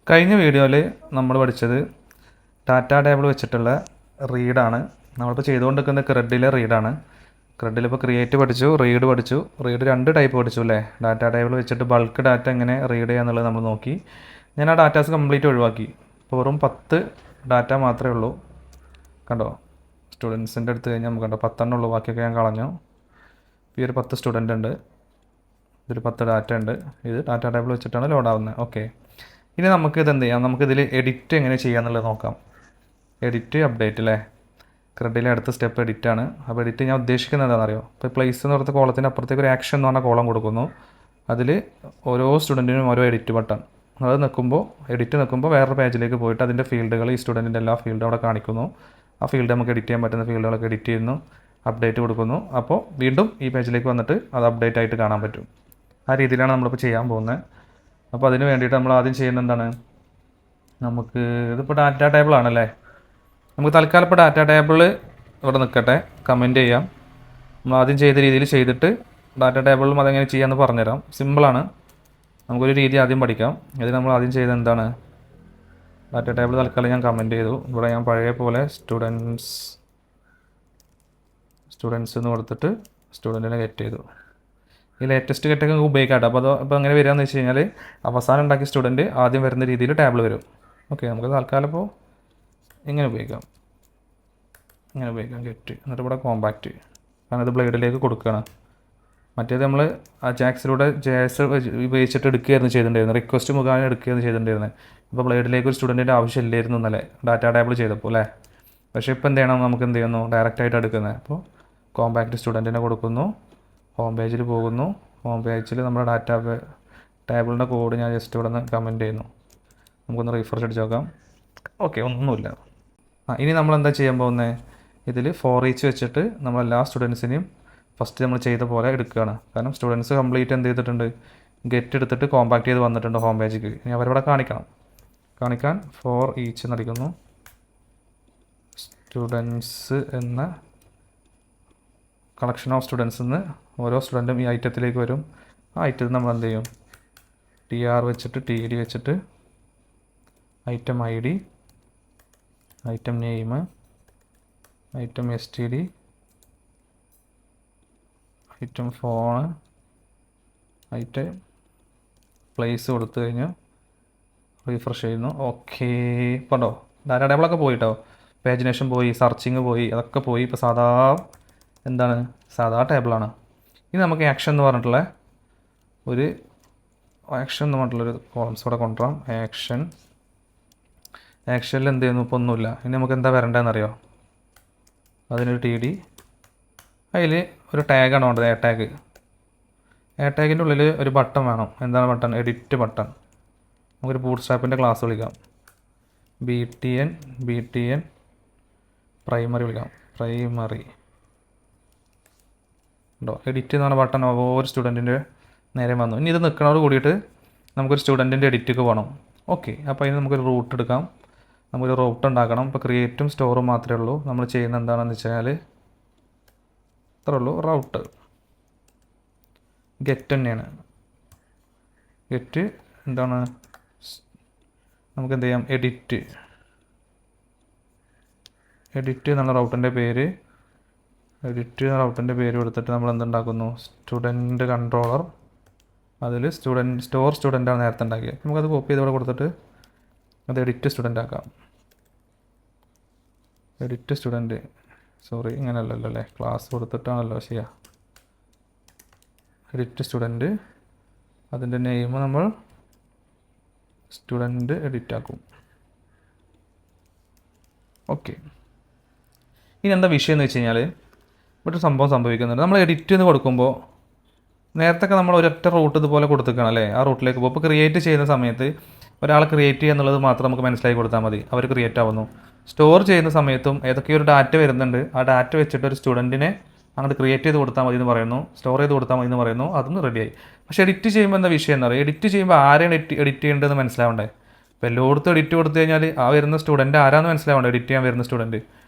കഴിഞ്ഞ വീഡിയോയിൽ നമ്മൾ പഠിച്ചത് ഡാറ്റ ടേബിൾ വെച്ചിട്ടുള്ള റീഡാണ്. നമ്മളിപ്പോൾ ചെയ്തുകൊണ്ടിരിക്കുന്ന ക്രെഡിലെ റീഡാണ്. ക്രെഡിലിപ്പോൾ ക്രിയേറ്റ് പഠിച്ചു, റീഡ് പഠിച്ചു. റീഡ് 2 ടൈപ്പ് പഠിച്ചു അല്ലേ. ഡാറ്റ ടേബിൾ വെച്ചിട്ട് ബൾക്ക് ഡാറ്റ എങ്ങനെ റീഡ് ചെയ്യുക എന്നുള്ളത് നമ്മൾ നോക്കി. ഞാൻ ആ ഡാറ്റാസ് കംപ്ലീറ്റ് ഒഴിവാക്കി. ഇപ്പോൾ വെറും 10 ഡാറ്റ മാത്രമേ ഉള്ളൂ. കണ്ടോ, സ്റ്റുഡൻസിൻ്റെ അടുത്ത് കഴിഞ്ഞാൽ നമുക്ക് കണ്ടോ 10 ഉള്ളൂ, ബാക്കിയൊക്കെ ഞാൻ കളഞ്ഞു. ഈ ഒരു 10 സ്റ്റുഡൻ്റ് ഉണ്ട്, ഇതിൽ 10 ഡാറ്റ ഉണ്ട്. ഇത് ഡാറ്റ ടേബിൾ വെച്ചിട്ടാണ് ലോഡ് ആവുന്നത്. ഓക്കെ, ഇനി നമുക്കിത് എന്ത് ചെയ്യാം, നമുക്കിതിൽ എഡിറ്റ് എങ്ങനെ ചെയ്യാമെന്നുള്ളത് നോക്കാം. എഡിറ്റ് അപ്ഡേറ്റ് അല്ലേ. ക്രെഡിലെ അടുത്ത സ്റ്റെപ്പ് എഡിറ്റാണ്. അപ്പോൾ എഡിറ്റ് ഞാൻ ഉദ്ദേശിക്കുന്നത് എന്താണെന്നറിയോ, ഇപ്പോൾ പ്ലേസ് എന്ന് പറഞ്ഞ കോളത്തിൻ്റെ അപ്പുറത്തേക്ക് ഒരു ആക്ഷൻ എന്ന് പറഞ്ഞ കോളം കൊടുക്കുന്നു. അതിൽ ഓരോ സ്റ്റുഡൻറ്റിനും ഓരോ എഡിറ്റ് ബട്ടൺ, അത് നിൽക്കുമ്പോൾ എഡിറ്റ് നിൽക്കുമ്പോൾ വേറൊരു പേജിലേക്ക് പോയിട്ട് അതിൻ്റെ ഫീൽഡുകൾ, ഈ സ്റ്റുഡൻറ്റിൻ്റെ എല്ലാ ഫീൽഡും അവിടെ കാണിക്കുന്നു. ആ ഫീൽഡ് നമുക്ക് എഡിറ്റ് ചെയ്യാൻ പറ്റുന്ന ഫീൽഡുകളൊക്കെ എഡിറ്റ് ചെയ്യുന്നു, അപ്ഡേറ്റ് കൊടുക്കുന്നു. അപ്പോൾ വീണ്ടും ഈ പേജിലേക്ക് വന്നിട്ട് അത് അപ്ഡേറ്റ് ആയിട്ട് കാണാൻ പറ്റും. ആ രീതിയിലാണ് നമ്മളിപ്പോൾ ചെയ്യാൻ പോകുന്നത്. അപ്പോൾ അതിന് വേണ്ടിയിട്ട് നമ്മൾ ആദ്യം ചെയ്യുന്നത് എന്താണ്, നമുക്ക് ഇതിപ്പോൾ ഡാറ്റ ടേബിൾ ആണല്ലേ. നമുക്ക് തൽക്കാലം ഇപ്പോൾ ഡാറ്റ ടേബിൾ ഇവിടെ നിൽക്കട്ടെ, കമൻറ്റ് ചെയ്യാം. നമ്മൾ ആദ്യം ചെയ്ത രീതിയിൽ ചെയ്തിട്ട് ഡാറ്റ ടേബിളും അതെങ്ങനെ ചെയ്യാമെന്ന് പറഞ്ഞുതരാം. സിമ്പിളാണ്. നമുക്കൊരു രീതി ആദ്യം പഠിക്കാം. ഇത് നമ്മൾ ആദ്യം ചെയ്തത് എന്താണ്, ഡാറ്റ ടേബിൾ തൽക്കാലം ഞാൻ കമൻറ്റ് ചെയ്തു. ഇവിടെ ഞാൻ പഴയ പോലെ സ്റ്റുഡൻസ് എന്ന് കൊടുത്തിട്ട് സ്റ്റുഡൻറ്റിനെ ഗെറ്റ് ചെയ്തു. ഈ ലേറ്റസ്റ്റ് ഗെറ്റൊക്കെ നമുക്ക് ഉപയോഗിക്കാം. അപ്പോൾ അപ്പോൾ എങ്ങനെ വരികയെന്ന് വെച്ച് കഴിഞ്ഞാൽ അവസാനം ഉണ്ടാക്കിയ സ്റ്റുഡൻറ്റ് ആദ്യം വരുന്ന രീതിയിൽ ടേബിൾ വരും. ഓക്കെ, നമുക്ക് തൽക്കാലം ഇപ്പോൾ ഇങ്ങനെ ഉപയോഗിക്കാം ഗെറ്റ്. എന്നിട്ട് ഇവിടെ കോമ്പാക്റ്റ്, കാരണം ഇത് ബ്ലേഡിലേക്ക് കൊടുക്കുകയാണ്. മറ്റേത് നമ്മൾ ആ ജാക്സിലൂടെ JS ഉപയോഗിച്ചിട്ട് എടുക്കുകയായിരുന്നു ചെയ്തിട്ടുണ്ടായിരുന്നത്, റിക്വസ്റ്റ് മുഖാന്തരം എടുക്കുകയായിരുന്നു ചെയ്തിട്ടുണ്ടായിരുന്നത്. ഇപ്പോൾ ബ്ലേഡിലേക്ക് ഒരു സ്റ്റുഡൻറ്റിൻ്റെ ആവശ്യമില്ലായിരുന്നു എന്നല്ലേ ഡാറ്റ ടേബിൾ ചെയ്തപ്പോൾ അല്ലേ. പക്ഷേ ഇപ്പോൾ എന്ത് ചെയ്യണം, നമുക്ക് എന്ത് ചെയ്യുന്നു, ഡയറക്റ്റായിട്ട് എടുക്കുന്നത്. അപ്പോൾ കോമ്പാക്റ്റ് സ്റ്റുഡൻറ്റിനെ കൊടുക്കുന്നു, ഹോം പേജിൽ പോകുന്നു. ഹോം പേജിൽ നമ്മുടെ ഡാറ്റ ടേബിളിൻ്റെ കോഡ് ഞാൻ ജസ്റ്റ് ഇവിടെ നിന്ന് കമൻറ്റ് ചെയ്യുന്നു. നമുക്കൊന്ന് റീഫ്രഷ് അടിച്ച് നോക്കാം. ഓക്കെ, ഒന്നുമില്ല. ഇനി നമ്മൾ എന്താ ചെയ്യാൻ പോകുന്നത്, ഇതിൽ ഫോർ ഈച്ച് വെച്ചിട്ട് നമ്മൾ എല്ലാ സ്റ്റുഡൻസിനെയും ഫസ്റ്റ് നമ്മൾ ചെയ്ത പോലെ എടുക്കുകയാണ്. കാരണം സ്റ്റുഡൻസ് കംപ്ലീറ്റ് എന്ത് ചെയ്തിട്ടുണ്ട്, ഗെറ്റ് എടുത്തിട്ട് കോമ്പാക്റ്റ് ചെയ്ത് വന്നിട്ടുണ്ട് ഹോം പേജിക്ക്. ഇനി അവരിവിടെ കാണിക്കാൻ ഫോർ ഈച്ച് എന്നടിക്കുന്നു. സ്റ്റുഡൻസ് എന്ന കളക്ഷൻ ഓഫ് സ്റ്റുഡൻസ് നിന്ന് ഓരോ സ്റ്റുഡൻറ്റും ഈ ഐറ്റത്തിലേക്ക് വരും. ആ ഐറ്റത്തിൽ നമ്മൾ എന്ത് ചെയ്യും, TR വെച്ചിട്ട് TD വെച്ചിട്ട് item ID, item name, item STD, item phone, item place കൊടുത്തു കഴിഞ്ഞ് റീഫ്രഷ് ചെയ്യുന്നു. ഓക്കെ, കണ്ടോ ഡാറ്റ ടേബിളൊക്കെ പോയിട്ടോ, പേജിനേഷൻ പോയി, സെർച്ചിങ് പോയി, അതൊക്കെ പോയി. ഇപ്പോൾ സാധാ ടേബിളാണ്. ഇനി നമുക്ക് ആക്ഷൻ എന്ന് പറഞ്ഞിട്ടുള്ളൊരു കോളംസ് ഇവിടെ കൊണ്ടുവരാം. ആക്ഷനിൽ എന്ത് ചെയ്യുന്നു, ഇപ്പോൾ ഒന്നുമില്ല. ഇനി നമുക്ക് എന്താ വരേണ്ടതെന്നറിയോ, അതിനൊരു TD, അതിൽ ഒരു ടാഗാണ് വേണ്ടത്, എ ടാഗിൻ്റെ ഉള്ളിൽ ഒരു ബട്ടൺ വേണം. എന്താണ് ബട്ടൺ, എഡിറ്റ് ബട്ടൺ. നമുക്കൊരു ബൂട്ട്സ്ട്രാപ്പിൻ്റെ ക്ലാസ് വിളിക്കാം, BTN പ്രൈമറി വിളിക്കാം. ഉണ്ടോ, എഡിറ്റ് എന്ന് പറഞ്ഞ ബട്ടൺ ഓരോ സ്റ്റുഡൻറ്റിൻ്റെ നേരെ വന്നു. ഇനി ഇത് നിൽക്കുന്നതോട് കൂടിയിട്ട് നമുക്കൊരു സ്റ്റുഡൻറ്റിൻ്റെ എഡിറ്റൊക്കെ വേണം. ഓക്കെ, അപ്പോൾ അതിന് നമുക്കൊരു റൂട്ട് എടുക്കാം, നമുക്കൊരു റൂട്ട് ഉണ്ടാക്കണം. ഇപ്പോൾ ക്രിയേറ്റും സ്റ്റോറും മാത്രമേ ഉള്ളൂ. നമ്മൾ ചെയ്യുന്നത് എന്താണെന്ന് വെച്ചാൽ ഇത്രേ ഉള്ളൂ, റൂട്ട് ഗെറ്റ് തന്നെയാണ്. ഗെറ്റ് എന്താണ്, നമുക്ക് എന്ത് ചെയ്യാം, എഡിറ്റ് എന്നുള്ള റൗട്ടിൻ്റെ പേര് കൊടുത്തിട്ട് നമ്മൾ എന്തുണ്ടാക്കുന്നു, സ്റ്റുഡൻറ്റ് കൺട്രോളർ. അതിൽ സ്റ്റുഡൻ്റാണ് നേരത്തെ ഉണ്ടാക്കിയത്. നമുക്കത് കോപ്പി ചെയ്ത് ഇവിടെ കൊടുത്തിട്ട് അത് എഡിറ്റ് സ്റ്റുഡൻ്റ് ആക്കാം. ഇങ്ങനെയല്ലല്ലോ അല്ലേ, ക്ലാസ് കൊടുത്തിട്ടാണല്ലോ ചെയ്യുക. എഡിറ്റ് സ്റ്റുഡൻറ്റ്, അതിൻ്റെ നെയിം നമ്മൾ സ്റ്റുഡൻറ്റ് എഡിറ്റ് ആക്കും. ഓക്കെ, ഇനി എന്താ വിഷയം എന്ന് വെച്ച് കഴിഞ്ഞാൽ ഇവിടെ സംഭവം സംഭവിക്കുന്നുണ്ട്. നമ്മൾ എഡിറ്റ് എന്ന് കൊടുക്കുമ്പോൾ നേരത്തെ നമ്മൾ ഒരൊറ്റ റൂട്ട് ഇതുപോലെ കൊടുത്തിരിക്കണം അല്ലേ, ആ റൂട്ടിലേക്ക് പോകും. ഇപ്പോൾ ക്രിയേറ്റ് ചെയ്യുന്ന സമയത്ത് ഒരാൾ ക്രിയേറ്റ് ചെയ്യുക എന്നുള്ളത് മാത്രം നമുക്ക് മനസ്സിലാക്കി കൊടുത്താൽ മതി, അവർ ക്രിയേറ്റ് ആവുന്നു. സ്റ്റോർ ചെയ്യുന്ന സമയത്തും ഏതൊക്കെയോ ഒരു ഡാറ്റ വരുന്നുണ്ട്, ആ ഡാറ്റ വെച്ചിട്ട് ഒരു സ്റ്റുഡൻറ്റിനെ അങ്ങോട്ട് ക്രിയേറ്റ് ചെയ്ത് കൊടുത്താൽ മതി എന്ന് പറയുന്നു, സ്റ്റോർ ചെയ്ത് കൊടുത്താൽ മതി എന്ന് പറയുന്നു. അതൊന്നും റെഡിയായി. പക്ഷേ എഡിറ്റ് ചെയ്യുമ്പോൾ എന്താ വിഷയം എന്ന് പറയുക, എഡിറ്റ് ചെയ്യുമ്പോൾ ആരെയാണ് എഡിറ്റ് ചെയ്യേണ്ടതെന്ന് മനസ്സിലാവണ്ടേ. ഇപ്പോൾ എല്ലായിടത്തും എഡിറ്റ് കൊടുത്തു കഴിഞ്ഞാൽ ആ വരുന്ന സ്റ്റുഡൻറ്റ് ആരാന്ന് മനസ്സിലാവണ്ടേ, എഡിറ്റ് ചെയ്യാൻ വരുന്ന സ്റ്റുഡൻറ്റ്.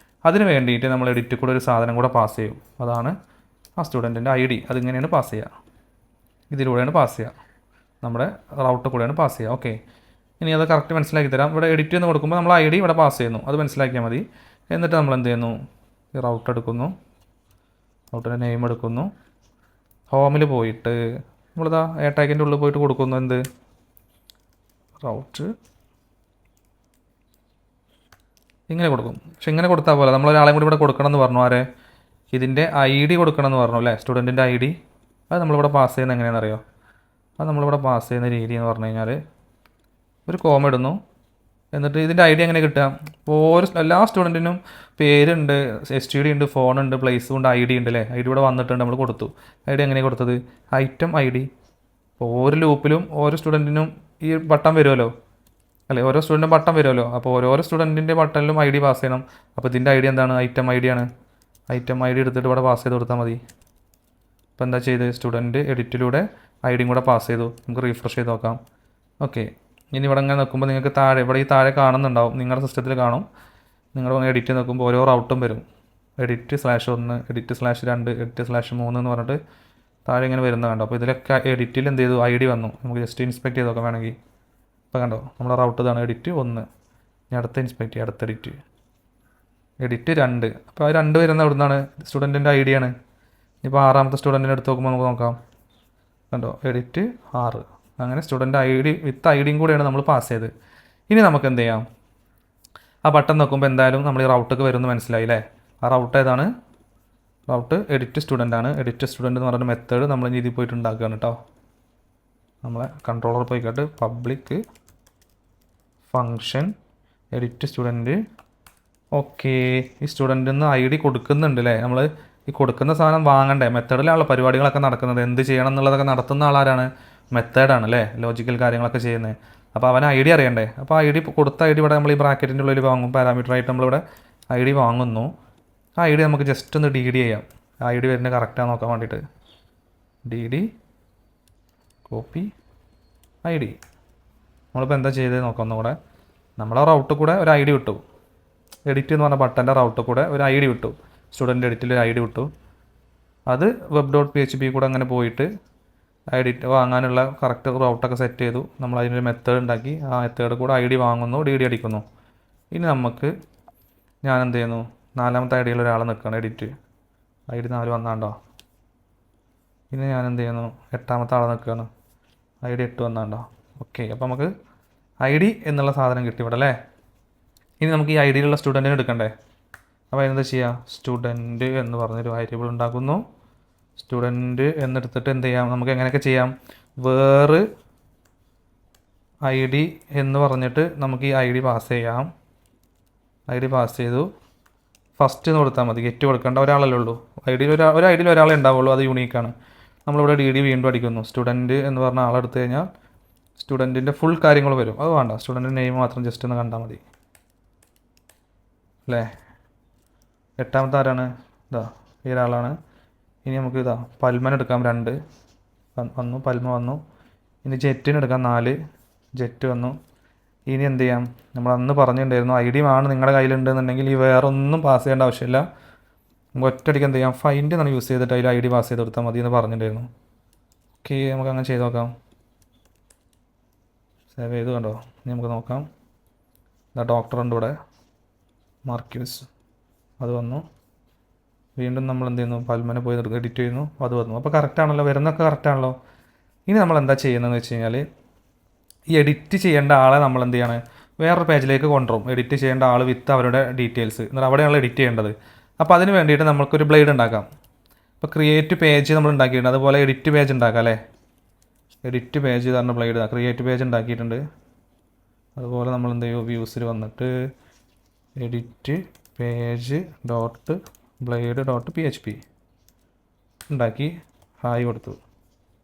അതിന് വേണ്ടിയിട്ട് നമ്മൾ എഡിറ്റ് കൂടെ ഒരു സാധനം കൂടെ പാസ് ചെയ്യും. അതാണ് ആ സ്റ്റുഡൻറ്റിൻ്റെ ID. അതിങ്ങനെയാണ് പാസ് ചെയ്യുക, ഇതിലൂടെയാണ് പാസ് ചെയ്യുക, നമ്മുടെ റൗട്ട് കൂടെയാണ് പാസ് ചെയ്യുക. ഓക്കെ, ഇനി അത് കറക്റ്റ് മനസ്സിലാക്കി തരാം. ഇവിടെ എഡിറ്റ് എന്ന് കൊടുക്കുമ്പോൾ നമ്മൾ ID ഇവിടെ പാസ് ചെയ്യുന്നു, അത് മനസ്സിലാക്കിയാൽ മതി. എന്നിട്ട് നമ്മൾ എന്ത് ചെയ്യുന്നു, ഈ റൗട്ട് എടുക്കുന്നു, റൗട്ടിൻ്റെ നെയിം എടുക്കുന്നു, ഹോമിൽ പോയിട്ട് നമ്മളിതാ ടാഗിൻ്റെ ഉള്ളിൽ പോയിട്ട് കൊടുക്കുന്നു എന്ത്, റൗട്ട് ഇങ്ങനെ കൊടുക്കും. പക്ഷെ ഇങ്ങനെ കൊടുത്താൽ പോലെ നമ്മളൊരാളെയും കൂടി ഇവിടെ കൊടുക്കണം എന്ന് പറഞ്ഞു. ആരെ, ഇതിൻ്റെ ID കൊടുക്കണം എന്ന് പറഞ്ഞു അല്ലേ, സ്റ്റുഡൻറ്റിൻ്റെ ID. അത് നമ്മളിവിടെ പാസ് ചെയ്യുന്നത് എങ്ങനെയാണെന്ന് അറിയോ? അത് നമ്മളിവിടെ പാസ് ചെയ്യുന്ന രീതി എന്ന് പറഞ്ഞു കഴിഞ്ഞാൽ ഒരു കോമ ഇടുന്നു, എന്നിട്ട് ഇതിൻ്റെ ID എങ്ങനെ കിട്ടുക? ഓരോ എല്ലാ സ്റ്റുഡൻറ്റിനും പേരുണ്ട്, STD ഉണ്ട്, ഫോണുണ്ട്, പ്ലേസും ഉണ്ട്, ID ഉണ്ട് അല്ലേ. ID ഇവിടെ വന്നിട്ടുണ്ട്, നമ്മൾ കൊടുത്തു. ID എങ്ങനെയാണ് കൊടുത്തത്? Item ID. അപ്പോൾ ഓരോ ലൂപ്പിലും ഓരോ സ്റ്റുഡൻറ്റിനും ഈ ബട്ടൺ വരുമല്ലോ അല്ലേ, ഓരോ സ്റ്റുഡൻറ്റും ബട്ടൺ വരുമല്ലോ. അപ്പോൾ ഓരോ സ്റ്റുഡൻറ്റിൻ്റെ ബട്ടണിലും ID പാസ് ചെയ്യണം. അപ്പോൾ ഇതിൻ്റെ ID എന്താണ്? ഐറ്റം ID ആണ്. ഐറ്റം ID എടുത്തിട്ട് ഇവിടെ പാസ് ചെയ്ത് കൊടുത്താൽ മതി. അപ്പോൾ എന്താ ചെയ്ത്, സ്റ്റുഡൻറ്റ് എഡിറ്റിലൂടെ ID കൂടെ പാസ് ചെയ്തു. നമുക്ക് റീഫ്രഷ് ചെയ്ത് നോക്കാം. ഓക്കെ, ഇനി ഇവിടെ ഇങ്ങനെ നോക്കുമ്പോൾ നിങ്ങൾക്ക് താഴെ, ഇവിടെ ഈ താഴെ കാണുന്നുണ്ടാവും, നിങ്ങളുടെ സിസ്റ്റത്തിൽ കാണും. നിങ്ങൾ എഡിറ്റ് നോക്കുമ്പോൾ ഓരോ റൗട്ടും വരും. edit/1, edit/2, edit/3 എന്ന് പറഞ്ഞിട്ട് താഴെ ഇങ്ങനെ വരുന്നത് കണ്ടോ. അപ്പോൾ ഇതിലൊക്കെ എഡിറ്റിൽ എന്ത് ചെയ്തു, ID വന്നു. നമുക്ക് ജസ്റ്റ് ഇൻസ്പെക്ട് ചെയ്ത് നോക്കാം വേണമെങ്കിൽ. ഇപ്പോൾ കണ്ടോ, നമ്മുടെ റൗട്ട് ഇതാണ്, edit 1. ഇനി അടുത്ത ഇൻസ്പെക്ട് ചെയ്യുക, അടുത്ത edit 2. അപ്പോൾ ആ 2 വരുന്ന എവിടെ നിന്നാണ്? സ്റ്റുഡൻറ്റിൻ്റെ ID ആണ്. ഇപ്പോൾ 6ാമത്തെ സ്റ്റുഡൻറ്റിനെ എടുത്ത് നോക്കുമ്പോൾ നമുക്ക് നോക്കാം, കണ്ടോ, edit 6. അങ്ങനെ സ്റ്റുഡൻറ്റ് ID വിത്ത് ID കൂടെയാണ് നമ്മൾ പാസ് ചെയ്ത്. ഇനി നമുക്ക് എന്ത് ചെയ്യാം, ആ ബട്ടൺ നോക്കുമ്പോൾ എന്തായാലും നമ്മൾ ഈ റൗട്ടൊക്കെ വരുമെന്ന് മനസ്സിലായില്ലേ. ആ റൗട്ട് ഏതാണ്? റൗട്ട് എഡിറ്റ് സ്റ്റുഡൻ്റ് ആണ്. എഡിറ്റ് സ്റ്റുഡൻറ്റ് എന്ന് പറയുന്ന മെത്തേഡ് നമ്മൾ ഇതിൽ പോയിട്ട് ഉണ്ടാക്കുകയാണ് കേട്ടോ. നമ്മളെ കൺട്രോളർ പോയിക്കോട്ട് public function edit student. Okay, ഈ സ്റ്റുഡൻറ്റിൽ നിന്ന് ID കൊടുക്കുന്നുണ്ട് അല്ലേ. നമ്മൾ ഈ കൊടുക്കുന്ന സാധനം വാങ്ങണ്ടേ? മെത്തേഡിലുള്ള പരിപാടികളൊക്കെ നടക്കുന്നത്, എന്ത് ചെയ്യണം എന്നുള്ളതൊക്കെ നടത്തുന്ന ആളാരാണ്? മെത്തേഡാണ് അല്ലേ, ലോജിക്കൽ കാര്യങ്ങളൊക്കെ ചെയ്യുന്നത്. അപ്പോൾ അവൻ ID അറിയണ്ടേ. അപ്പോൾ ID കൊടുത്ത ID ഇവിടെ നമ്മൾ ഈ ബ്രാക്കറ്റിൻ്റെ ഉള്ളിൽ വാങ്ങും, പാരാമീറ്ററായിട്ട് നമ്മളിവിടെ ID വാങ്ങുന്നു. ആ ID നമുക്ക് ജസ്റ്റ് ഒന്ന് DD ചെയ്യാം, ID വരുന്നത് കറക്റ്റാണ് നോക്കാൻ വേണ്ടിയിട്ട്. DD copy ID. നമ്മളിപ്പോൾ എന്താ ചെയ്തത് നോക്കാം ഒന്നുകൂടെ. നമ്മളെ റൗട്ട് കൂടെ ഒരു ID വിട്ടു, എഡിറ്റ് എന്ന് പറഞ്ഞ ബട്ടൻ്റെ റൗട്ട് കൂടെ ഒരു ID വിട്ടു, സ്റ്റുഡൻറ്റ് എഡിറ്റിൽ ഒരു ID വിട്ടു. അത് web.php കൂടെ അങ്ങനെ പോയിട്ട് എഡിറ്റ് വാങ്ങാനുള്ള കറക്റ്റ് റൗട്ടൊക്കെ സെറ്റ് ചെയ്തു. നമ്മൾ അതിനൊരു മെത്തേഡ് ഉണ്ടാക്കി, ആ മെത്തേഡ് കൂടെ ID വാങ്ങുന്നു, DD അടിക്കുന്നു. ഇനി നമുക്ക് ഞാൻ എന്ത് ചെയ്യുന്നു, 4ാമത്തെ ID ഒരാൾ നിൽക്കണം, എഡിറ്റ് ID 4 വന്നാണ്ടോ. ഇനി ഞാൻ എന്ത് ചെയ്യുന്നു, 8ാമത്തെ ആളെ നിൽക്കുകയാണ്, ID 8 വന്നാണ്ടോ. ഓക്കെ, അപ്പോൾ നമുക്ക് ID എന്നുള്ള സാധനം കിട്ടി ഇവിടെ അല്ലേ. ഇനി നമുക്ക് ഈ IDയിലുള്ള സ്റ്റുഡൻറ്റിനെ എടുക്കണ്ടേ. അപ്പോൾ അതിനെന്താ ചെയ്യുക, സ്റ്റുഡൻറ്റ് എന്ന് പറഞ്ഞൊരു വേരിയബിൾ ഉണ്ടാക്കുന്നു. സ്റ്റുഡൻറ്റ് എന്നെടുത്തിട്ട് എന്ത് ചെയ്യാം, നമുക്ക് എങ്ങനെയൊക്കെ ചെയ്യാം, വേറെ ID എന്ന് പറഞ്ഞിട്ട് നമുക്ക് ഈ ID പാസ് ചെയ്യാം. ID പാസ് ചെയ്തു, ഫസ്റ്റ് എന്ന് കൊടുത്താൽ മതി, ഗെറ്റ് കൊടുക്കേണ്ട ഒരാളല്ലേ ഉള്ളൂ. ഒരു IDയിൽ ഒരാളെ ഉണ്ടാവുള്ളൂ, അത് യൂണീക്കാണ്. നമ്മളിവിടെ DD വീണ്ടും അടിക്കുന്നു. സ്റ്റുഡൻറ്റ് എന്ന് പറഞ്ഞ ആളെടുത്ത് കഴിഞ്ഞാൽ സ്റ്റുഡൻറ്റിൻ്റെ ഫുൾ കാര്യങ്ങൾ വരും. അത് വേണ്ട, സ്റ്റുഡൻറ്റിൻ്റെ നെയിം മാത്രം ജസ്റ്റ് ഒന്ന് കണ്ടാൽ മതി അല്ലേ. 8ാമത്തെ ആരാണ്? ഇതാ ഈ ഒരാളാണ്. ഇനി നമുക്ക് ഇതാ പൽമൻ എടുക്കാം, 2 വന്നു, പൽമ വന്നു. ഇനി ജെറ്റിന് എടുക്കാം, 4 ജെറ്റ് വന്നു. ഇനി എന്ത് ചെയ്യാം, നമ്മൾ അന്ന് പറഞ്ഞിട്ടുണ്ടായിരുന്നു ID ആണ് നിങ്ങളുടെ കയ്യിലുണ്ടെന്നുണ്ടെങ്കിൽ ഈ വേറെ ഒന്നും പാസ് ചെയ്യേണ്ട ആവശ്യമില്ല. നമുക്ക് ഒറ്റയടിക്ക് എന്ത് ചെയ്യാം, ഫൈൻഡ് എന്നാണ് യൂസ് ചെയ്തിട്ട് അതിൽ ID പാസ് ചെയ്ത് കൊടുത്താൽ മതി എന്ന് പറഞ്ഞിട്ടുണ്ടായിരുന്നു. ഓക്കെ, നമുക്ക് അങ്ങനെ ചെയ്ത് നോക്കാം. സേവ് ചെയ്ത് കണ്ടോ. ഇനി നമുക്ക് നോക്കാം, ഇതാ ഡോക്ടർ ഉണ്ട് ഇവിടെ, മാർക്യൂസ്, അത് വന്നു. വീണ്ടും നമ്മൾ എന്ത് ചെയ്യുന്നു, പൽമനെ പോയി എഡിറ്റ് ചെയ്യുന്നു, അത് വന്നു. അപ്പോൾ കറക്റ്റാണല്ലോ, വരുന്നൊക്കെ കറക്റ്റാണല്ലോ. ഇനി നമ്മൾ എന്താ ചെയ്യുന്നതെന്ന് വെച്ച് കഴിഞ്ഞാൽ, ഈ എഡിറ്റ് ചെയ്യേണ്ട ആളെ നമ്മൾ എന്ത് ചെയ്യാണ്, വേറൊരു പേജിലേക്ക് കൊണ്ടുവരും. എഡിറ്റ് ചെയ്യേണ്ട ആൾ വിത്ത് അവരുടെ ഡീറ്റെയിൽസ്, എന്നിട്ട് അവിടെയാണ് എഡിറ്റ് ചെയ്യേണ്ടത്. അപ്പോൾ അതിന് വേണ്ടിയിട്ട് നമുക്കൊരു ബ്ലേഡ് ഉണ്ടാക്കാം. ഇപ്പോൾ ക്രിയേറ്റ് പേജ് നമ്മൾ ഉണ്ടാക്കിയിട്ടുണ്ട്, അതുപോലെ എഡിറ്റ് പേജ് ഉണ്ടാക്കാം അല്ലേ. എഡിറ്റ് പേജ് പറഞ്ഞ ബ്ലേഡ്, ക്രിയേറ്റ് പേജ് ഉണ്ടാക്കിയിട്ടുണ്ട്. അതുപോലെ നമ്മൾ എന്ത് ചെയ്യും, വ്യൂസിൽ വന്നിട്ട് edit page dot blade dot PHP ഉണ്ടാക്കി ഹായ് കൊടുത്തു.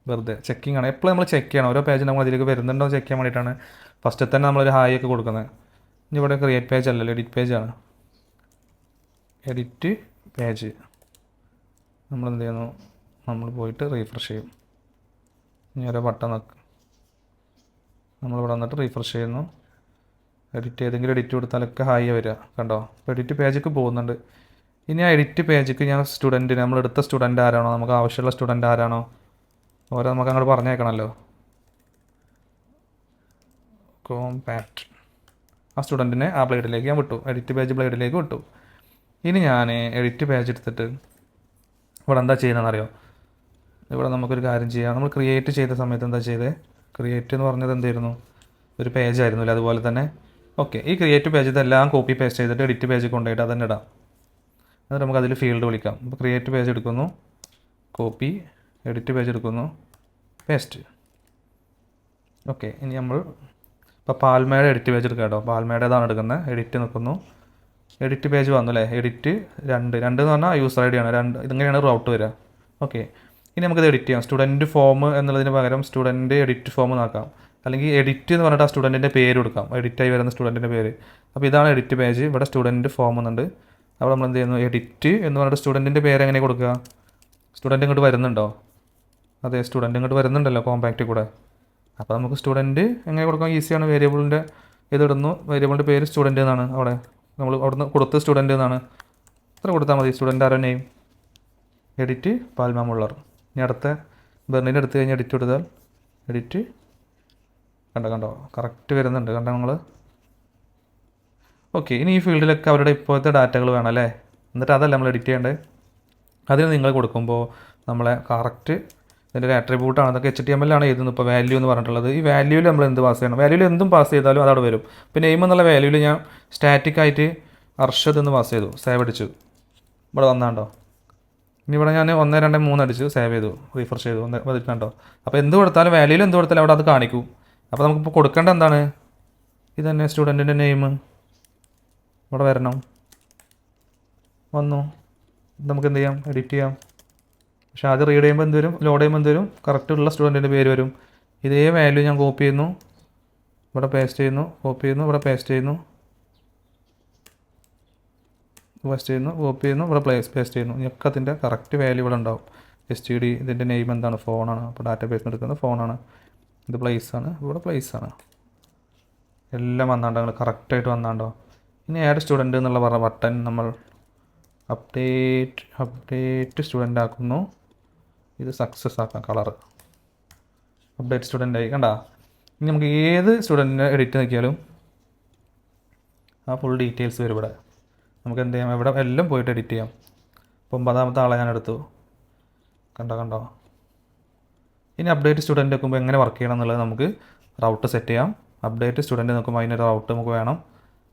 വെറുതെ ചെക്കിംഗ് ആണ്, എപ്പോഴും നമ്മൾ ചെക്ക് ചെയ്യണം. ഓരോ പേജ് നമ്മൾ അതിലേക്ക് വരുന്നുണ്ടോ ചെക്ക് ചെയ്യാൻ വേണ്ടിയിട്ടാണ് ഫസ്റ്റ് തന്നെ നമ്മളൊരു ഹായ് ഒക്കെ കൊടുക്കുന്നത്. ഇനി ഇവിടെ ക്രിയേറ്റ് പേജ് അല്ലല്ലോ, എഡിറ്റ് പേജാണ്. എഡിറ്റ് പേജ് നമ്മൾ എന്ത് ചെയ്യുന്നു, നമ്മൾ പോയിട്ട് റീഫ്രഷ് ചെയ്യും. ഇനി ഓരോ ബട്ടൺ നമ്മളിവിടെ വന്നിട്ട് റീഫ്രഷ് ചെയ്യുന്നു. എഡിറ്റ് ഏതെങ്കിലും എഡിറ്റ് കൊടുത്താലൊക്കെ ഹായ് വരിക കണ്ടോ. അപ്പോൾ എഡിറ്റ് പേജൊക്കെ പോകുന്നുണ്ട്. ഇനി ആ എഡിറ്റ് പേജിക്ക് ഞാൻ സ്റ്റുഡൻറ്റിന്, നമ്മളെടുത്ത സ്റ്റുഡൻ്റ് ആരാണോ, നമുക്ക് ആവശ്യമുള്ള സ്റ്റുഡൻ്റ് ആരാണോ ഓരോ നമുക്ക് അങ്ങോട്ട് പറഞ്ഞേക്കണമല്ലോ. കോമ്പാക്റ്റ് ആ സ്റ്റുഡൻറ്റിനെ ആ ബ്ലേഡിലേക്ക് ഞാൻ വിട്ടു, എഡിറ്റ് പേജ് ബ്ലേഡിലേക്ക് വിട്ടു. ഇനി ഞാൻ എഡിറ്റ് പേജ് എടുത്തിട്ട് ഇവിടെ എന്താ ചെയ്യുന്നതെന്നറിയോ? ഇവിടെ നമുക്കൊരു കാര്യം ചെയ്യാം. നമ്മൾ ക്രിയേറ്റ് ചെയ്ത സമയത്ത് എന്താ ചെയ്തത്? ക്രിയേറ്റ് എന്ന് പറഞ്ഞത് എന്തായിരുന്നു? ഒരു പേജ് ആയിരുന്നില്ല. അതുപോലെ തന്നെ ഓക്കെ, ഈ ക്രിയേറ്റ് പേജ് ഇതെല്ലാം കോപ്പി പേസ്റ്റ് ചെയ്തിട്ട് എഡിറ്റ് പേജ് കൊണ്ടുപോയിട്ട് അതന്നെ ഇടാം. എന്നിട്ട് നമുക്ക് അതിൽ ഫീൽഡ് വിളിക്കാം. അപ്പോൾ ക്രിയേറ്റ് പേജ് എടുക്കുന്നു, കോപ്പി, എഡിറ്റ് പേജ് എടുക്കുന്നു, പേസ്റ്റ്. ഓക്കെ, ഇനി നമ്മൾ ഇപ്പോൾ പാൽമയുടെ എഡിറ്റ് പേജ് എടുക്കാം കേട്ടോ. പാൽമയുടേതാണ് എടുക്കുന്നത്. എഡിറ്റ് നിൽക്കുന്നു, എഡിറ്റ് പേജ് വന്നു അല്ലേ? എഡിറ്റ് 2 എന്ന് പറഞ്ഞാൽ യൂസർ ഐ ഡി ആണ്. 2 ഇതിങ്ങനെയാണ് റൗട്ട് വരിക. ഓക്കെ, ഇനി നമുക്കിത് എഡിറ്റ് ചെയ്യാം. സ്റ്റുഡൻറ്റ് ഫോം എന്നുള്ളതിന് പകരം സ്റ്റുഡൻറ്റ് എഡിറ്റ് ഫോം എന്നാക്കാം. അല്ലെങ്കിൽ എഡിറ്റ് എന്ന് പറഞ്ഞിട്ട് ആ സ്റ്റുഡൻറ്റിൻ്റെ പേര് കൊടുക്കാം, എഡിറ്റായി വരുന്ന സ്റ്റുഡൻറ്റിൻ്റെ പേര്. അപ്പോൾ ഇതാണ് എഡിറ്റ് പേജ്. ഇവിടെ സ്റ്റുഡൻറ്റ് ഫോം എന്നുണ്ട്. അപ്പോൾ നമ്മൾ എന്ത് ചെയ്യുന്നു? എഡിറ്റ് എന്ന് പറഞ്ഞിട്ട് സ്റ്റുഡൻറ്റിൻ്റെ പേര് എങ്ങനെ കൊടുക്കുക? സ്റ്റുഡൻറ്റ് ഇങ്ങോട്ട് വരുന്നുണ്ടോ? അതെ, സ്റ്റുഡൻറ്റ് ഇങ്ങോട്ട് വരുന്നുണ്ടല്ലോ കോമ്പാക്റ്റിൽ കൂടെ. അപ്പോൾ നമുക്ക് സ്റ്റുഡൻറ്റ് എങ്ങനെ കൊടുക്കാം? ഈസിയാണ്. വേരിയബിളിൻ്റെ ഇതിടുന്നു, വേരിയബിളിൻ്റെ പേര് സ്റ്റുഡൻറ്റ് എന്നാണ്. അവിടെ നമ്മൾ അവിടുന്ന് കൊടുത്ത് സ്റ്റുഡൻറ്റ് എന്നാണ്. ഇത്ര കൊടുത്താൽ മതി. സ്റ്റുഡൻറ്റ് ആരോ നെയിം, എഡിറ്റ് പാൽമ മുള്ളർ. ഇനി അടുത്ത ബെർണിൻ്റെ എടുത്ത് കഴിഞ്ഞ് എഡിറ്റ് കൊടുത്താൽ എഡിറ്റ് കണ്ടോ കറക്റ്റ് വരുന്നുണ്ട്. കണ്ടോ നിങ്ങൾ? ഓക്കെ, ഇനി ഈ ഫീൽഡിലൊക്കെ അവരുടെ ഇപ്പോഴത്തെ ഡാറ്റകൾ വേണം അല്ലേ? എന്നിട്ട് അതല്ല നമ്മൾ എഡിറ്റ് ചെയ്യേണ്ടത്. അതിന് നിങ്ങൾ കൊടുക്കുമ്പോൾ നമ്മളെ കറക്റ്റ് ഇതിൻ്റെ ഒരു ആട്രിബ്യൂട്ടാണ്. അതൊക്കെ HTML ആണ് എഴുതുന്നത്. ഇപ്പോൾ വാല്യൂ എന്ന് പറഞ്ഞിട്ടുള്ളത്. ഈ വാല്യൂവിൽ നമ്മൾ എന്ത് പാസ് ചെയ്യണം? വാല്യൂവിൽ എന്തും പാസ് ചെയ്താലും അതവിടെ വരും. ഇപ്പോൾ നെയിം എന്നുള്ള വാല്യൂവിൽ ഞാൻ സ്റ്റാറ്റിക് ആയിട്ട് അർഷദ് എന്ന് പാസ് ചെയ്തു, സേവ് അടിച്ചു. ഇവിടെ വന്നാണ്ടോ? ഇനി ഇവിടെ ഞാൻ 1 2 3 അടിച്ചു, സേവ് ചെയ്തു, റീഫ്രഷ് ചെയ്തു, വന്നിട്ടുണ്ടോ? അപ്പോൾ എന്ത് കൊടുത്താലും വാല്യൂവിൽ എന്ത് കൊടുത്താലും അവിടെ അത് കാണിക്കും. അപ്പോൾ നമുക്കിപ്പോൾ കൊടുക്കേണ്ട എന്താണ്? ഇത് തന്നെ സ്റ്റുഡൻറ്റിൻ്റെ നെയിം ഇവിടെ വരണം. വന്നു. നമുക്ക് എന്ത് ചെയ്യാം? എഡിറ്റ് ചെയ്യാം. പക്ഷേ ആദ്യം റീഡ് ചെയ്യുമ്പോൾ എന്ത് വരും? ലോഡ് ചെയ്യുമ്പോൾ എന്ത് വരും? കറക്റ്റുള്ള സ്റ്റുഡൻറ്റിൻ്റെ പേര് വരും. ഇതേ വാല്യൂ ഞാൻ കോപ്പി ചെയ്യുന്നു, ഇവിടെ പേസ്റ്റ് ചെയ്യുന്നു, കോപ്പി ചെയ്യുന്നു, ഇവിടെ പേസ്റ്റ് ചെയ്യുന്നു, പേസ്റ്റ് ചെയ്യുന്നു, കോപ്പി ചെയ്യുന്നു, ഇവിടെ പേസ്റ്റ് ചെയ്യുന്നു. ഇതൊക്കെ അതിൻ്റെ കറക്റ്റ് വാല്യൂ ഇവിടെ ഉണ്ടാവും. STD ഇതിൻ്റെ നെയിം എന്താണ്? ഫോണാണ്. അപ്പോൾ ഡാറ്റാ ബേസിൽ എടുക്കുന്നത് ഫോണാണ്. ഇത് പ്ലേസ് ആണ്, ഇവിടെ പ്ലേസ് ആണ്. എല്ലാം വന്നാണ്ടോ? നിങ്ങൾ കറക്റ്റായിട്ട് വന്നാണ്ടോ? ഇനി ആഡ് സ്റ്റുഡൻറ്റ് എന്നുള്ള പറഞ്ഞ ബട്ടൺ നമ്മൾ അപ്ഡേറ്റ് സ്റ്റുഡൻ്റ് ആക്കുന്നു. ഇത് സക്സസ് ആക്കാം. കളർ അപ്ഡേറ്റ് സ്റ്റുഡൻ്റ് ആയി. കണ്ടാ? ഇനി നമുക്ക് ഏത് സ്റ്റുഡൻറ്റിനെ എഡിറ്റ് നോക്കിയാലും ആ ഫുൾ ഡീറ്റെയിൽസ് വരും ഇവിടെ. നമുക്ക് എന്ത് ചെയ്യാം? ഇവിടെ എല്ലാം പോയിട്ട് എഡിറ്റ് ചെയ്യാം. ഇപ്പോൾ 9ാമത്തെ ആളെ ഞാൻ എടുത്തു. കണ്ടോ? ഇനി അപ്ഡേറ്റ് സ്റ്റുഡൻറ്റ് നോക്കുമ്പോൾ എങ്ങനെ വർക്ക് ചെയ്യണം എന്നുള്ളത് നമുക്ക് റൗട്ട് സെറ്റ് ചെയ്യാം. അപ്ഡേറ്റ് സ്റ്റുഡൻറ്റ് നോക്കുമ്പോൾ അതിനൊരു റൗട്ട് നമുക്ക് വേണം.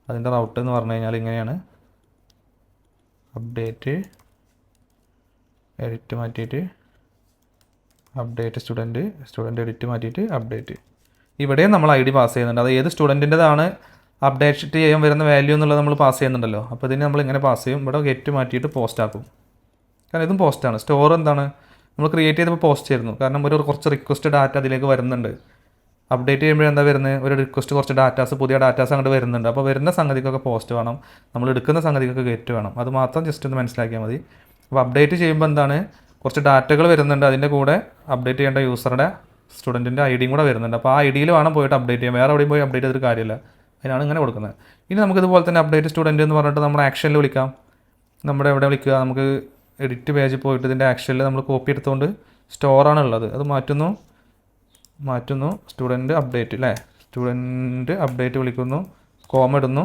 അതിൻ്റെ റൗട്ട് എന്ന് പറഞ്ഞു കഴിഞ്ഞാൽ ഇങ്ങനെയാണ്. അപ്ഡേറ്റ് എഡിറ്റ് മാറ്റിയിട്ട് അപ്ഡേറ്റ് സ്റ്റുഡൻറ്റ് എഡിറ്റ് മാറ്റിയിട്ട് അപ്ഡേറ്റ്. ഇവിടെയും നമ്മൾ ID പാസ് ചെയ്യുന്നുണ്ട്. അത് ഏത് സ്റ്റുഡൻറ്റിൻ്റെതാണ് അപ്ഡേറ്റ് ചെയ്യാൻ വരുന്ന വാല്യൂ എന്നുള്ളത് നമ്മൾ പാസ് ചെയ്യുന്നുണ്ടല്ലോ. അപ്പോൾ ഇതിന് നമ്മൾ ഇങ്ങനെ പാസ് ചെയ്യും. ഇവിടെ ഗെറ്റ് മാറ്റിയിട്ട് പോസ്റ്റ് ആക്കും. കാരണം ഇതും പോസ്റ്റാണ്. സ്റ്റോർ എന്താണ്? നമ്മൾ ക്രിയേറ്റ് ചെയ്തപ്പോൾ പോസ്റ്റ് ചെയ്യുന്നു. കാരണം കുറച്ച് റിക്വസ്റ്റ് ഡാറ്റ അതിലേക്ക് വരുന്നുണ്ട്. അപ്ഡേറ്റ് ചെയ്യുമ്പോൾ എന്താ വരുന്നത്? ഒരു റിക്വസ്റ്റ്, കുറച്ച് ഡാറ്റാസ്, പുതിയ ഡാറ്റാസ് അങ്ങോട്ട് വരുന്നുണ്ട്. അപ്പോൾ വരുന്ന സംഗതിക്കൊക്കെ പോസ്റ്റ് വേണം, നമ്മൾ എടുക്കുന്ന സംഗതിക്കൊക്കെ ഗെറ്റ് വേണം. അത് മാത്രം ജസ്റ്റ് ഒന്ന് മനസ്സിലാക്കിയാൽ മതി. അപ്പോൾ അപ്ഡേറ്റ് ചെയ്യുമ്പോൾ എന്താണ്? കുറച്ച് ഡാറ്റകൾ വരുന്നുണ്ട്. അതിൻ്റെ കൂടെ അപ്ഡേറ്റ് ചെയ്യേണ്ട യൂസറുടെ സ്റ്റുഡൻറ്റിൻ്റെ ID കൂടെ വരുന്നുണ്ട്. അപ്പോൾ ആ IDയിൽ വേണം പോയിട്ട് അപ്ഡേറ്റ് ചെയ്യാം. വേറെ എവിടെയും പോയി അപ്ഡേറ്റ് ചെയ്തിട്ട് കാര്യമില്ല. അതിനാണ് ഇങ്ങനെ കൊടുക്കുന്നത്. ഇനി നമുക്കിതുപോലെ തന്നെ അപ്ഡേറ്റ് സ്റ്റുഡൻറ്റ് എന്ന് പറഞ്ഞിട്ട് നമ്മുടെ ആക്ഷനിൽ വിളിക്കാം. നമ്മുടെ എവിടെ വിളിക്കുക? നമുക്ക് എഡിറ്റ് പേജിൽ പോയിട്ട് ഇതിൻ്റെ ആക്ഷനിൽ നമ്മൾ കോപ്പി എടുത്തുകൊണ്ട് സ്റ്റോറാണ് ഉള്ളത്, അത് മാറ്റുന്നു സ്റ്റുഡൻറ്റ് അപ്ഡേറ്റ് അല്ലേ? സ്റ്റുഡൻറ്റ് അപ്ഡേറ്റ് വിളിക്കുന്നു, കോമ ഇടുന്നു,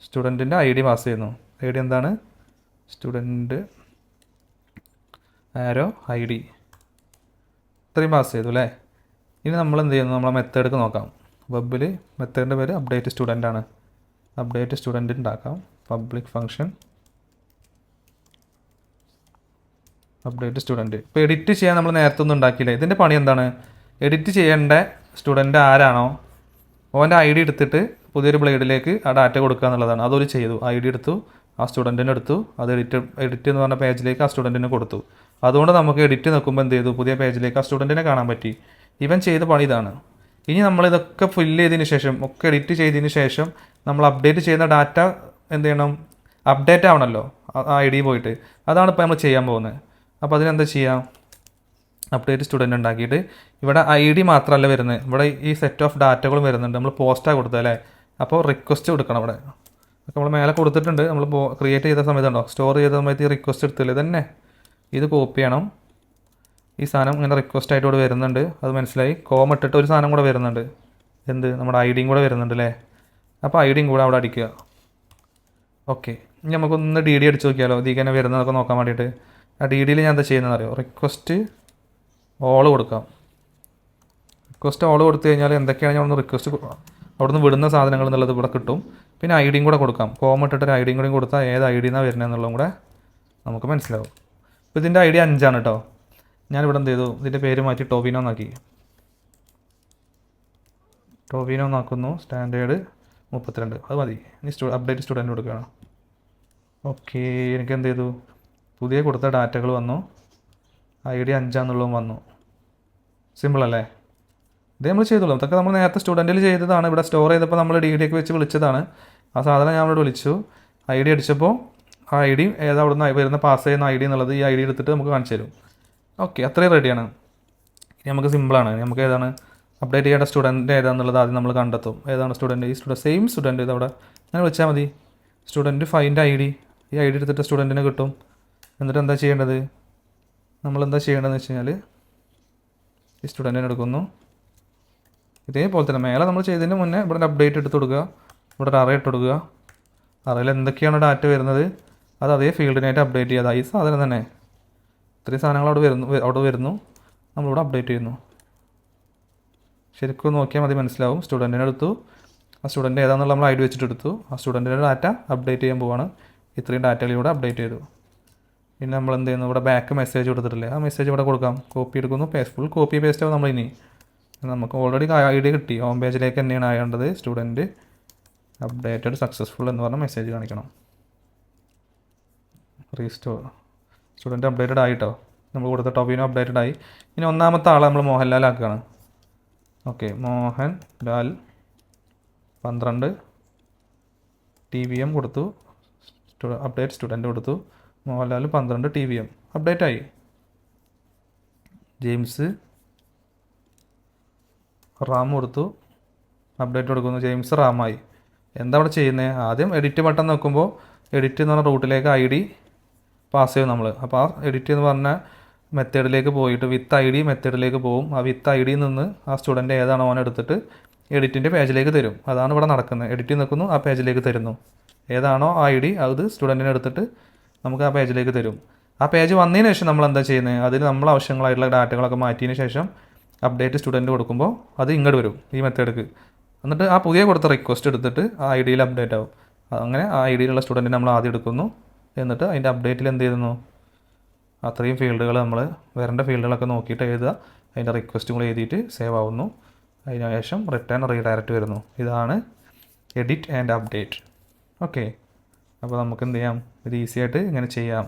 സ്റ്റുഡൻറ്റിൻ്റെ ID പാസ് ചെയ്യുന്നു. ID എന്താണ്? സ്റ്റുഡൻറ്റ് ആരോ ID. ഇത്രയും പാസ് ചെയ്തു അല്ലേ? ഇനി നമ്മൾ എന്ത് ചെയ്യുന്നു? നമ്മളെ മെത്തേഡ്ക്ക് നോക്കാം. വെബിൽ മെത്തേഡിൻ്റെ പേര് അപ്ഡേറ്റ് സ്റ്റുഡൻ്റ് ആണ്. അപ്ഡേറ്റ് സ്റ്റുഡൻറ്റ് ഉണ്ടാക്കാം. Public function update student. ഇപ്പോൾ എഡിറ്റ് ചെയ്യാൻ നമ്മൾ നേരത്തെ ഒന്നും ഉണ്ടാക്കിയില്ല. ഇതിൻ്റെ പണി എന്താണ്? എഡിറ്റ് ചെയ്യേണ്ട സ്റ്റുഡൻറ്റ് ആരാണോ അവൻ്റെ ID എടുത്തിട്ട് പുതിയൊരു ബ്ലേഡിലേക്ക് ആ ഡാറ്റ കൊടുക്കുക എന്നുള്ളതാണ്. അതൊരു ചെയ്തു. ID എടുത്തു, ആ സ്റ്റുഡൻറ്റിന് എടുത്തു, അത് എഡിറ്റ് എന്ന് പറഞ്ഞ പേജിലേക്ക് ആ സ്റ്റുഡൻറ്റിന് കൊടുത്തു. അതുകൊണ്ട് നമുക്ക് എഡിറ്റ് നോക്കുമ്പോൾ എന്ത് ചെയ്തു? പുതിയ പേജിലേക്ക് ആ സ്റ്റുഡൻറ്റിനെ കാണാൻ പറ്റി. ഇവൻ ചെയ്ത പണി ഇതാണ്. ഇനി നമ്മളിതൊക്കെ ഫില്ല് ചെയ്തതിന് ശേഷം, ഒക്കെ എഡിറ്റ് ചെയ്തതിന് ശേഷം നമ്മൾ അപ്ഡേറ്റ് ചെയ്യുന്ന ഡാറ്റ എന്ത് ചെയ്യണം? അപ്ഡേറ്റ് ആവണമല്ലോ ആ ID പോയിട്ട്. അതാണ് ഇപ്പോൾ നമ്മൾ ചെയ്യാൻ പോകുന്നത്. അപ്പോൾ അതിനെന്താ ചെയ്യാം? അപ്ഡേറ്റ് സ്റ്റുഡൻറ്റ് ഉണ്ടാക്കിയിട്ട് ഇവിടെ ID മാത്രമല്ല വരുന്നത്, ഇവിടെ ഈ സെറ്റ് ഓഫ് ഡാറ്റകളും വരുന്നുണ്ട്. നമ്മൾ പോസ്റ്റാണ് കൊടുത്തത് അല്ലേ? അപ്പോൾ റിക്വസ്റ്റ് കൊടുക്കണം. ഇവിടെ ഒക്കെ നമ്മൾ മേലെ കൊടുത്തിട്ടുണ്ട്. നമ്മൾ ക്രിയേറ്റ് ചെയ്ത സമയത്തുണ്ടോ? സ്റ്റോർ ചെയ്ത സമയത്ത് ഈ റിക്വസ്റ്റ് എടുത്തില്ലേ? തന്നെ ഇത് കോപ്പി ചെയ്യണം. ഈ സാധനം ഇങ്ങനെ റിക്വസ്റ്റ് ആയിട്ട് ഇവിടെ വരുന്നുണ്ട്. അത് മനസ്സിലായി. കോമ ഇട്ടിട്ട് ഒരു സാധനം കൂടെ വരുന്നുണ്ട്. എന്ത് നമ്മുടെ ഐ ഡിയും കൂടെ വരുന്നുണ്ട് അല്ലേ. അപ്പോൾ ഐ ഡിയും കൂടെ അവിടെ അടിക്കുക. ഓക്കെ, ഇനി നമുക്കൊന്ന് ഡി ഡി അടിച്ച് നോക്കിയാലോ, ഇതിൽ തന്നെ വരുന്നതൊക്കെ നോക്കാൻ വേണ്ടിയിട്ട്. ആ ഡി ഡിയിൽ ഞാൻ എന്താ ചെയ്യുന്നതെന്ന് അറിയോ, റിക്വസ്റ്റ് ഓൾ കൊടുക്കാം. റിക്വസ്റ്റ് ഓൾ കൊടുത്തു കഴിഞ്ഞാൽ എന്തൊക്കെയാണ് ഞാൻ ഒന്ന് റിക്വസ്റ്റ് അവിടുന്ന് വിടുന്ന സാധനങ്ങൾ എന്നുള്ളത് ഇവിടെ കിട്ടും. പിന്നെ ഐ ഡിയും കൂടെ കൊടുക്കാം. കോമ ഇട്ടിട്ടൊരു ഐ ഡിയും കൂടി കൊടുത്താൽ ഏത് ഐ ഡിന്നാണ് വരുന്നത് എന്നുള്ളതും കൂടെ നമുക്ക് മനസ്സിലാവും. ഇപ്പോൾ ഇതിൻ്റെ ഐ ഡി 5 കേട്ടോ. ഞാനിവിടെ എന്ത് ചെയ്തു, ഇതിൻ്റെ പേര് മാറ്റി ടോവിനോ എന്നാക്കി. ടോവിനോ എന്നാക്കുന്നു. സ്റ്റാൻഡേർഡ് 32 അത് മതി. ഇനി അപ്ഡേറ്റ് സ്റ്റുഡൻറ്റ് കൊടുക്കുകയാണ്. ഓക്കെ, എനിക്ക് എന്ത് ചെയ്തു, പുതിയ കൊടുത്ത ഡാറ്റകൾ വന്നു. ഐ ഡി 5 വന്നു. സിമ്പിൾ അല്ലേ. ഇത് നമ്മൾ ചെയ്തോളൂ. ഇതൊക്കെ നമ്മൾ നേരത്തെ സ്റ്റുഡൻറ്റിൽ ചെയ്തതാണ്. ഇവിടെ സ്റ്റോർ ചെയ്തപ്പോൾ നമ്മൾ ഡി ഡി ഒക്കെ വെച്ച് വിളിച്ചതാണ്. ആ സാധനം ഞാൻ ഇവിടെ വിളിച്ചു. ഐ ഡി അടിച്ചപ്പോൾ ആ ഐ ഡി ഏതാ അവിടെ നിന്ന് വരുന്ന പാസ് ചെയ്യുന്ന ഐ ഡി എന്നുള്ളത് ഈ ഐ ഡി എടുത്തിട്ട് നമുക്ക് കാണിച്ചു തരും. ഓക്കെ, അത്രയും റെഡിയാണ്. ഇനി നമുക്ക് സിമ്പിളാണ്. നമുക്ക് ഏതാണ് അപ്ഡേറ്റ് ചെയ്യേണ്ട സ്റ്റുഡൻറ്റ് ഏതാണെന്നുള്ളത് ആദ്യം നമ്മൾ കണ്ടെത്തും. ഏതാണ് സ്റ്റുഡൻറ്റ്, ഈ സെയിം സ്റ്റുഡൻറ്റ് ഇതവിടെ ഞാൻ വിളിച്ചാൽ മതി. സ്റ്റുഡൻറ്റ് ഫൈൻ്റെ ഐ ഡി, ഈ ഐ ഡി എടുത്തിട്ട് സ്റ്റുഡൻറ്റിന് കിട്ടും. എന്നിട്ട് എന്താ ചെയ്യേണ്ടത്, നമ്മളെന്താ ചെയ്യേണ്ടതെന്ന് വെച്ച് കഴിഞ്ഞാൽ ഈ സ്റ്റുഡൻറ്റിനെ എടുക്കുന്നു. ഇതേപോലെ തന്നെ മേലെ നമ്മൾ ചെയ്തതിന് മുന്നേ ഇവിടെ അപ്ഡേറ്റ് എടുത്ത് കൊടുക്കുക. ഇവിടെ ഒരു അറേ ഇട്ട് കൊടുക്കുക. അറയിൽ എന്തൊക്കെയാണ് ഡാറ്റ വരുന്നത് അത് അതേ ഫീൽഡിനായിട്ട് അപ്ഡേറ്റ് ചെയ്യുക. ഈ സാധനം തന്നെ ഇത്രയും സാധനങ്ങൾ അവിടെ വരുന്നു നമ്മളിവിടെ അപ്ഡേറ്റ് ചെയ്യുന്നു. ശരിക്കും നോക്കിയാൽ മതി, മനസ്സിലാവും. സ്റ്റുഡൻറ്റിനെ എടുത്തു, ആ സ്റ്റുഡൻറ്റ് ഏതാണെന്നുള്ള നമ്മൾ ഐ ഡി വെച്ചിട്ട് എടുത്തു. ആ സ്റ്റുഡൻറ്റിൻ്റെ ഡാറ്റ അപ്ഡേറ്റ് ചെയ്യാൻ പോവാണ്. ഇത്രയും ഡാറ്റകളിലൂടെ അപ്ഡേറ്റ് ചെയ്തു. പിന്നെ നമ്മൾ എന്ത് ചെയ്യുന്നു, ഇവിടെ ബാക്ക് മെസ്സേജ് കൊടുത്തിട്ടില്ലേ, ആ മെസ്സേജ് ഇവിടെ കൊടുക്കാം. കോപ്പി എടുക്കുന്നു, ഫുൾ കോപ്പി പേസ്റ്റ് ആവും. നമ്മൾ ഇനി നമുക്ക് ഓൾറെഡി ഐ ഡി കിട്ടി. ഹോം പേജിലേക്ക് തന്നെയാണ് ആയേണ്ടത്. സ്റ്റുഡൻറ്റ് അപ്ഡേറ്റഡ് സക്സസ്ഫുൾ എന്ന് പറഞ്ഞ മെസ്സേജ് കാണിക്കണം. റീസ്റ്റോർ സ്റ്റുഡൻറ്റ് അപ്ഡേറ്റഡ് ആയിട്ടോ, നമ്മൾ കൊടുത്ത ടോവിനോ അപ്ഡേറ്റഡ് ആയി. ഇനി ഒന്നാമത്തെ ആളെ നമ്മൾ മോഹൻലാൽ ആക്കുകയാണ്. ഓക്കെ, മോഹൻലാൽ 12 TVM കൊടുത്തു. അപ്ഡേറ്റ് സ്റ്റുഡൻറ്റ് കൊടുത്തു. മോഹൻലാൽ 12 TVM അപ്ഡേറ്റ് ആയി. ജെയിംസ് റാം കൊടുത്തു, അപ്ഡേറ്റ് കൊടുക്കുന്നു. ജെയിംസ് റാമായി. എന്താ അവിടെ ചെയ്യുന്നത്, ആദ്യം എഡിറ്റ് ബട്ടൺ നോക്കുമ്പോൾ എഡിറ്റ് എന്ന് പറഞ്ഞ റൂട്ടിലേക്ക് ഐ ഡി പാസ് ചെയ്യും നമ്മൾ. അപ്പോൾ ആ എഡിറ്റ് എന്ന് പറഞ്ഞ മെത്തേഡിലേക്ക് പോയിട്ട് വിത്ത് ഐ ഡി മെത്തേഡിലേക്ക് പോകും. ആ വിത്ത് ഐ ഡിയിൽ നിന്ന് ആ സ്റ്റുഡൻറ്റ് ഏതാണോ ഓൻ എടുത്തിട്ട് എഡിറ്റിൻ്റെ പേജിലേക്ക് തരും. അതാണ് ഇവിടെ നടക്കുന്നത്. എഡിറ്റ് നിൽക്കുന്നു, ആ പേജിലേക്ക് തരുന്നു. ഏതാണോ ആ ഐ ഡി അത് സ്റ്റുഡൻറ്റിനെ എടുത്തിട്ട് നമുക്ക് ആ പേജിലേക്ക് തരും. ആ പേജ് വന്നതിന് ശേഷം നമ്മൾ എന്താ ചെയ്യുന്നത്, അതിൽ നമ്മൾ ആവശ്യങ്ങളായിട്ടുള്ള ഡാറ്റകളൊക്കെ മാറ്റിയതിന് ശേഷം അപ്ഡേറ്റ് സ്റ്റുഡൻറ്റ് കൊടുക്കുമ്പോൾ അത് ഇങ്ങോട്ട് വരും ഈ മെത്തേഡ്ക്ക്. എന്നിട്ട് ആ പുതിയ കൊടുത്ത റിക്വസ്റ്റ് എടുത്തിട്ട് ആ ഐ ഡിയിൽ അപ്ഡേറ്റ് ആവും. അങ്ങനെ ആ ഐ ഡിയിലുള്ള സ്റ്റുഡൻറ്റിനെ നമ്മൾ ആദ്യം എടുക്കുന്നു. എന്നിട്ട് അതിൻ്റെ അപ്ഡേറ്റിൽ എന്ത് ചെയ്യുന്നു, അത്രയും ഫീൽഡുകൾ നമ്മൾ വരേണ്ട ഫീൽഡുകളൊക്കെ നോക്കിയിട്ട് എഴുതുക. അതിൻ്റെ റിക്വസ്റ്റുകൾ എഴുതിയിട്ട് സേവ് ആവുന്നു. അതിന് ശേഷം റിട്ടേൺ റീഡയറക്റ്റ് വരുന്നു. ഇതാണ് എഡിറ്റ് ആൻഡ് അപ്ഡേറ്റ്. ഓക്കെ, അപ്പോൾ നമുക്ക് എന്ത് ചെയ്യാം, ഇത് ഈസി ആയിട്ട് ഇങ്ങനെ ചെയ്യാം.